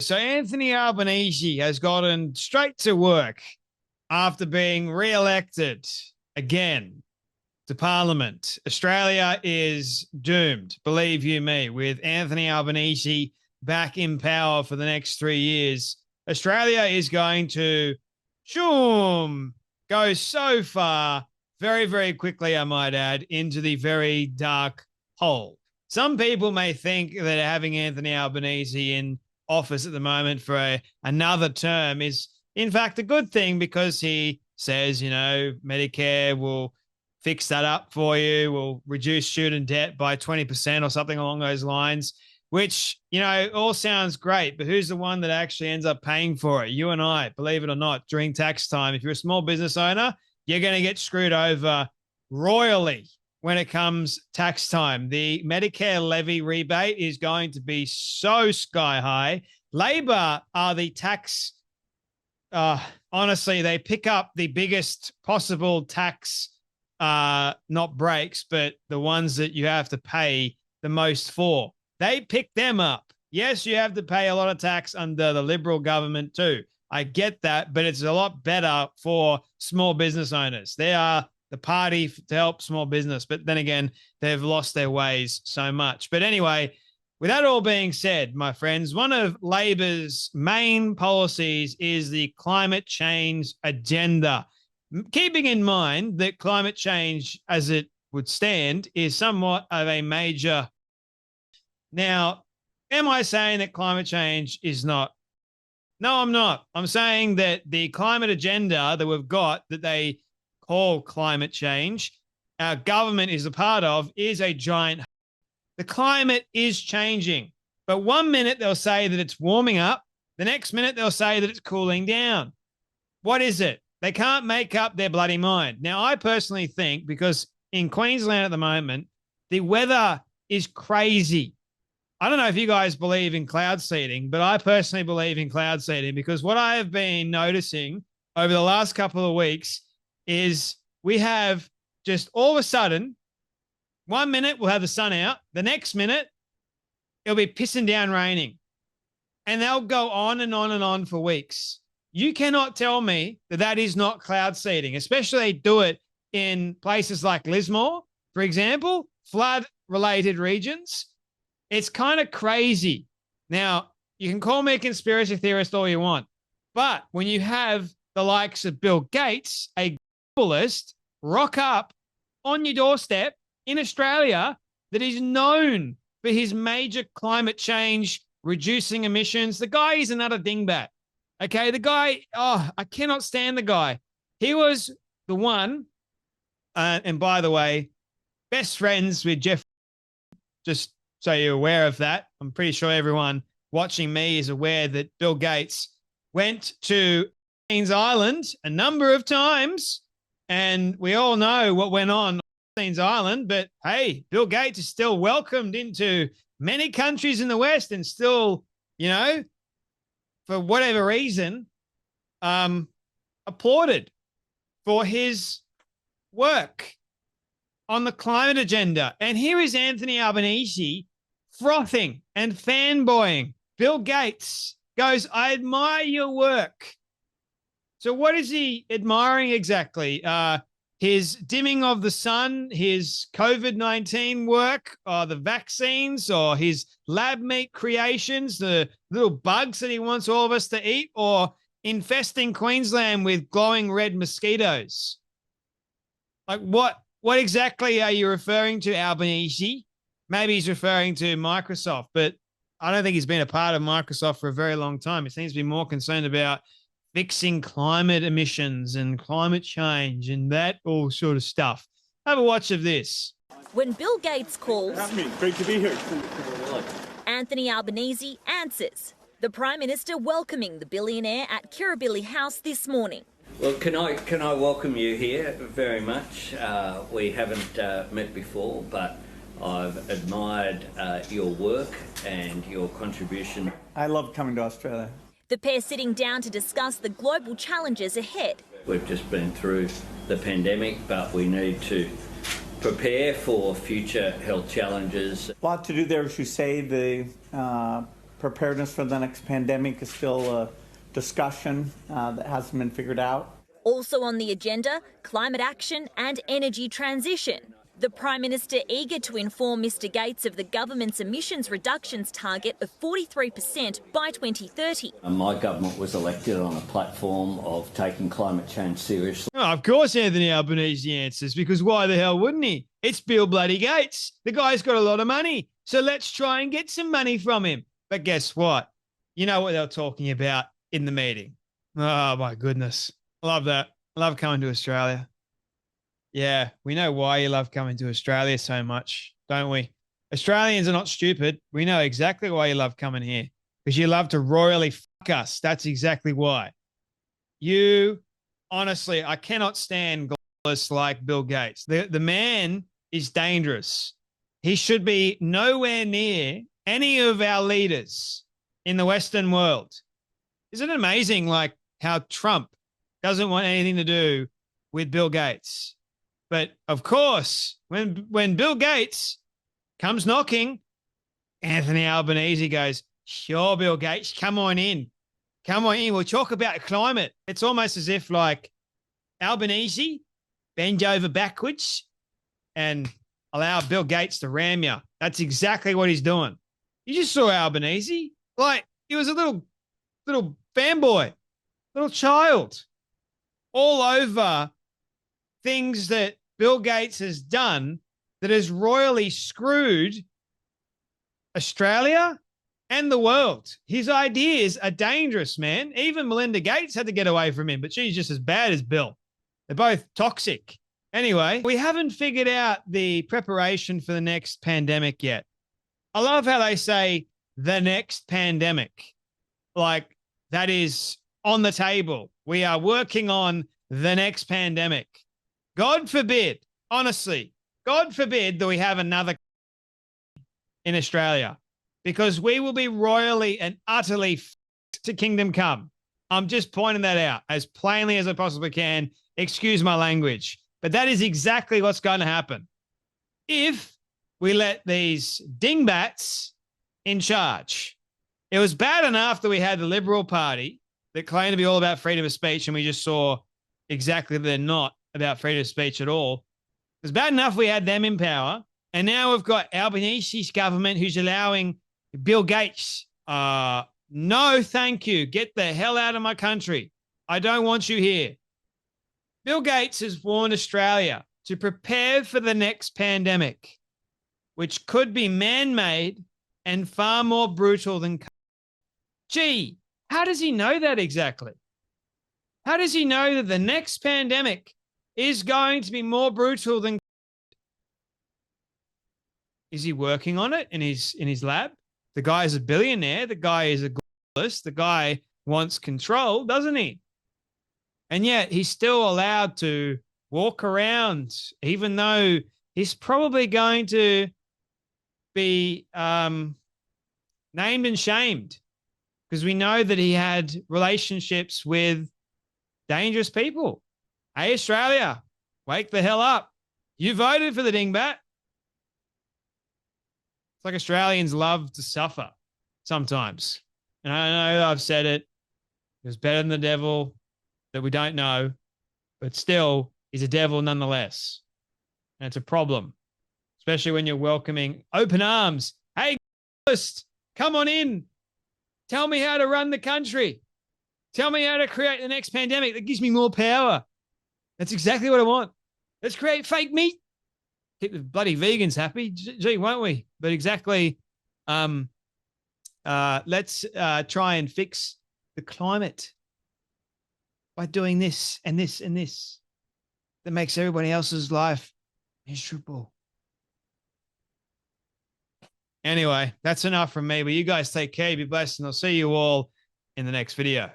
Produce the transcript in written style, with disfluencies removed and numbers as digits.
So Anthony Albanese has gotten straight to work after being re-elected again to Parliament. Australia is doomed, believe you me, with Anthony Albanese back in power for the next 3 years. Australia is going to go so far very, very quickly, I might add, into the very dark hole. Some people may think that having Anthony Albanese in office at the moment for another term is, in fact, a good thing because he says, Medicare will fix that up for you, will reduce student debt by 20% or something along those lines, which, all sounds great. But who's the one that actually ends up paying for it? You and I, believe it or not, during tax time. If you're a small business owner, you're going to get screwed over royally when it comes tax time. The Medicare levy rebate is going to be so sky high. Labor are the tax, honestly, they pick up the biggest possible tax, not breaks, but the ones that you have to pay the most for. They pick them up. Yes, you have to pay a lot of tax under the Liberal government too. I get that, but it's a lot better for small business owners. They are the party to help small business. But then again, they've lost their ways so much. But anyway, with that all being said, my friends, one of Labor's main policies is the climate change agenda. Keeping in mind that climate change, as it would stand, is somewhat of a major. Now, am I saying that climate change is not? No, I'm not. I'm saying that the climate agenda that we've got that they call climate change, our government is a part of, is a giant. The climate is changing, but 1 minute they'll say that it's warming up. The next minute they'll say that it's cooling down. What is it? They can't make up their bloody mind. Now, I personally think, because in Queensland at the moment, the weather is crazy. I don't know if you guys believe in cloud seeding, but I personally believe in cloud seeding because what I have been noticing over the last couple of weeks is we have just all of a sudden, 1 minute we'll have the sun out. The next minute, it'll be pissing down raining. And they'll go on and on and on for weeks. You cannot tell me that that is not cloud seeding, especially they do it in places like Lismore, for example, flood-related regions. It's kind of crazy. Now, you can call me a conspiracy theorist all you want, but when you have the likes of Bill Gates, a globalist, rock up on your doorstep in Australia that is known for his major climate change, reducing emissions, the guy is another dingbat. Okay, the guy, I cannot stand the guy. He was the one, and by the way, best friends with Jeff, just so you're aware of that. I'm pretty sure everyone watching me is aware that Bill Gates went to Queen's Island a number of times, and we all know what went on Queen's Island. But hey, Bill Gates is still welcomed into many countries in the West and still, for whatever reason, applauded for his work on the climate agenda. And here is Anthony Albanese frothing and fanboying. Bill Gates goes, I admire your work. So what is he admiring exactly? His dimming of the sun, his COVID-19 work, or the vaccines, or his lab meat creations, the little bugs that he wants all of us to eat, or infesting Queensland with glowing red mosquitoes? Like what exactly are you referring to, Albanese? Maybe he's referring to Microsoft, but I don't think he's been a part of Microsoft for a very long time. He seems to be more concerned about fixing climate emissions and climate change and that all sort of stuff. Have a watch of this. When Bill Gates calls, great to be here. Anthony Albanese answers. The Prime Minister welcoming the billionaire at Kirribilli House this morning. Well, can I welcome you here very much. We haven't met before, but I've admired your work and your contribution. I love coming to Australia. The pair sitting down to discuss the global challenges ahead. We've just been through the pandemic, but we need to prepare for future health challenges. A lot to do there, as you say. The preparedness for the next pandemic is still a discussion that hasn't been figured out. Also on the agenda, climate action and energy transition. The Prime Minister eager to inform Mr Gates of the government's emissions reductions target of 43% by 2030. My government was elected on a platform of taking climate change seriously. Oh, of course Anthony Albanese answers, because why the hell wouldn't he? It's Bill bloody Gates. The guy's got a lot of money. So let's try and get some money from him. But guess what? You know what they were talking about in the meeting. Oh, my goodness. I love that. I love coming to Australia. Yeah, we know why you love coming to Australia so much, don't we? Australians are not stupid. We know exactly why you love coming here, because you love to royally fuck us. That's exactly why. You, honestly, I cannot stand globalists like Bill Gates. The man is dangerous. He should be nowhere near any of our leaders in the Western world. Isn't it amazing, like, how Trump doesn't want anything to do with Bill Gates? But of course, when Bill Gates comes knocking, Anthony Albanese goes, sure, Bill Gates, come on in. Come on in. We'll talk about climate. It's almost as if, like, Albanese, bend over backwards and allow Bill Gates to ram you. That's exactly what he's doing. You just saw Albanese. Like, he was a little fanboy, little child, all over things that Bill Gates has done that has royally screwed Australia and the world. His ideas are dangerous, man. Even Melinda Gates had to get away from him, but she's just as bad as Bill. They're both toxic. Anyway, we haven't figured out the preparation for the next pandemic yet. I love how they say the next pandemic. Like, that is on the table. We are working on the next pandemic. God forbid, honestly, God forbid that we have another in Australia, because we will be royally and utterly to kingdom come. I'm just pointing that out as plainly as I possibly can. Excuse my language, but that is exactly what's going to happen if we let these dingbats in charge. It was bad enough that we had the Liberal Party that claimed to be all about freedom of speech, and we just saw exactly that they're not about freedom of speech at all. It was bad enough we had them in power, and now we've got Albanese's government who's allowing Bill Gates, no, thank you. Get the hell out of my country. I don't want you here. Bill Gates has warned Australia to prepare for the next pandemic, which could be man-made and far more brutal than... Gee, how does he know that exactly? How does he know that the next pandemic is going to be more brutal than... Is he working on it in his lab? The guy is a billionaire. The guy is a globalist. The guy wants control, doesn't he? And yet he's still allowed to walk around, even though he's probably going to be named and shamed, because we know that he had relationships with dangerous people. Hey, Australia, wake the hell up. You voted for the dingbat. It's like Australians love to suffer sometimes. And I know I've said it. It was better than the devil that we don't know, but still he's a devil nonetheless. And it's a problem, especially when you're welcoming open arms. Hey, come on in. Tell me how to run the country. Tell me how to create the next pandemic that gives me more power. That's exactly what I want. Let's create fake meat. Keep the bloody vegans happy. Gee, won't we? But exactly, let's try and fix the climate by doing this and this and this that makes everybody else's life miserable. Anyway, that's enough from me, but you guys take care, be blessed, and I'll see you all in the next video.